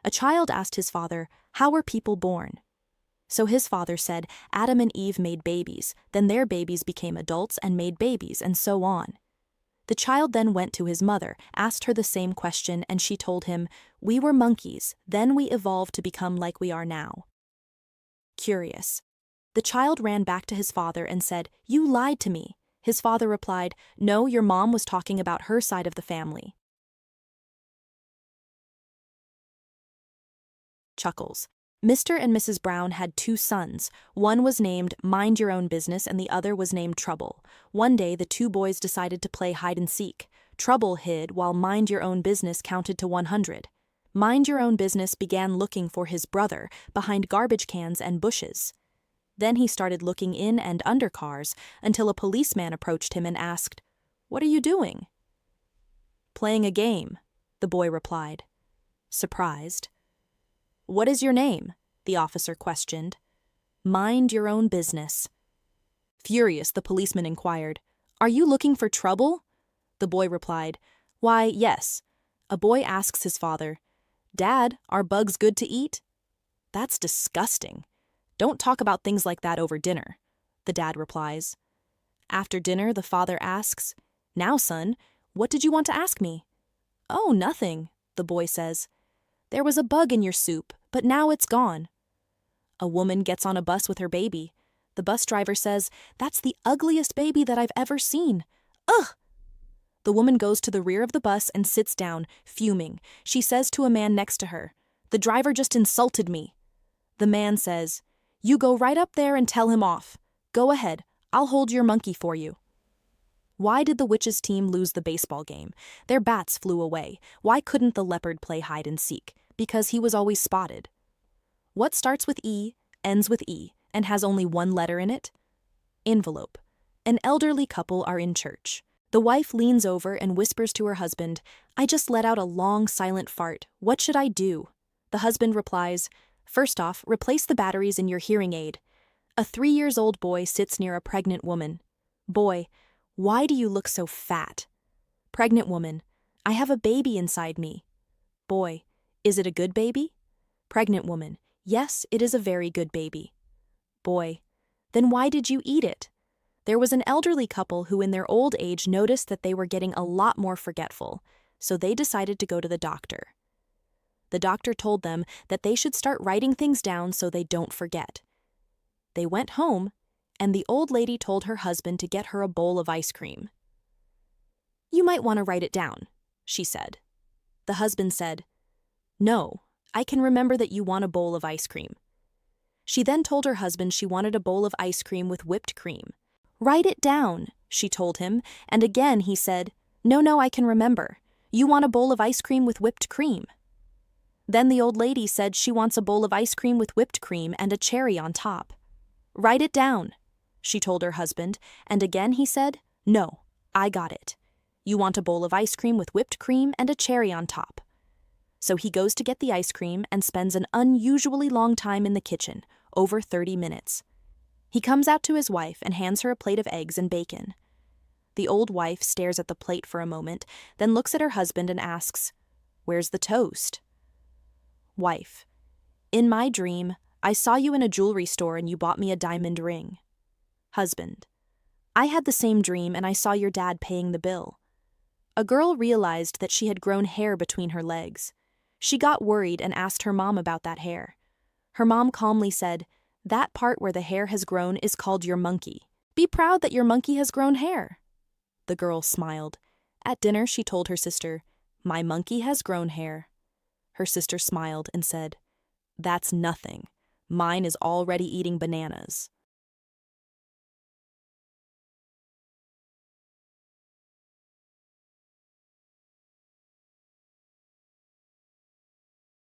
A child asked his father, "How were people born?" So his father said, "Adam and Eve made babies, then their babies became adults and made babies, and so on." The child then went to his mother, asked her the same question, and she told him, "We were monkeys, then we evolved to become like we are now." Curious. The child ran back to his father and said, "You lied to me." His father replied, "No, your mom was talking about her side of the family." Chuckles. Mr. and Mrs. Brown had two sons. One was named Mind Your Own Business and the other was named Trouble. One day the two boys decided to play hide and seek. Trouble hid while Mind Your Own Business counted to 100. Mind Your Own Business began looking for his brother behind garbage cans and bushes. Then he started looking in and under cars until a policeman approached him and asked, "What are you doing?" "Playing a game," the boy replied. Surprised. "What is your name?" the officer questioned. "Mind Your Own Business." Furious, the policeman inquired, "Are you looking for trouble?" The boy replied, "Why, yes." A boy asks his father, "Dad, are bugs good to eat?" "That's disgusting. Don't talk about things like that over dinner," the dad replies. After dinner, the father asks, "Now, son, what did you want to ask me?" "Oh, nothing," the boy says. "There was a bug in your soup, but now it's gone." A woman gets on a bus with her baby. The bus driver says, "That's the ugliest baby that I've ever seen. Ugh!" The woman goes to the rear of the bus and sits down, fuming. She says to a man next to her, "The driver just insulted me." The man says, "You go right up there and tell him off. Go ahead, I'll hold your monkey for you." Why did the witches' team lose the baseball game? Their bats flew away. Why couldn't the leopard play hide and seek? Because he was always spotted. What starts with E, ends with E, and has only one letter in it? Envelope. An elderly couple are in church. The wife leans over and whispers to her husband, "I just let out a long, silent fart. What should I do?" The husband replies, "First off, replace the batteries in your hearing aid." A 3-year-old boy sits near a pregnant woman. Boy, "Why do you look so fat?" Pregnant woman, "I have a baby inside me." Boy, "Is it a good baby?" Pregnant woman, "Yes, it is a very good baby." Boy, "Then why did you eat it?" There was an elderly couple who in their old age noticed that they were getting a lot more forgetful, so they decided to go to the doctor. The doctor told them that they should start writing things down so they don't forget. They went home, and the old lady told her husband to get her a bowl of ice cream. "You might want to write it down," she said. The husband said, "No, I can remember that you want a bowl of ice cream." She then told her husband she wanted a bowl of ice cream with whipped cream. "Write it down," she told him, and again he said, No, I can remember. You want a bowl of ice cream with whipped cream." Then the old lady said she wants a bowl of ice cream with whipped cream and a cherry on top. "Write it down," she told her husband, and again he said, "No, I got it. You want a bowl of ice cream with whipped cream and a cherry on top." So he goes to get the ice cream and spends an unusually long time in the kitchen, over 30 minutes. He comes out to his wife and hands her a plate of eggs and bacon. The old wife stares at the plate for a moment, then looks at her husband and asks, "Where's the toast?" Wife, "In my dream, I saw you in a jewelry store and you bought me a diamond ring." Husband, "I had the same dream and I saw your dad paying the bill." A girl realized that she had grown hair between her legs. She got worried and asked her mom about that hair. Her mom calmly said, "That part where the hair has grown is called your monkey. Be proud that your monkey has grown hair." The girl smiled. At dinner, she told her sister, "My monkey has grown hair." Her sister smiled and said, "That's nothing. Mine is already eating bananas."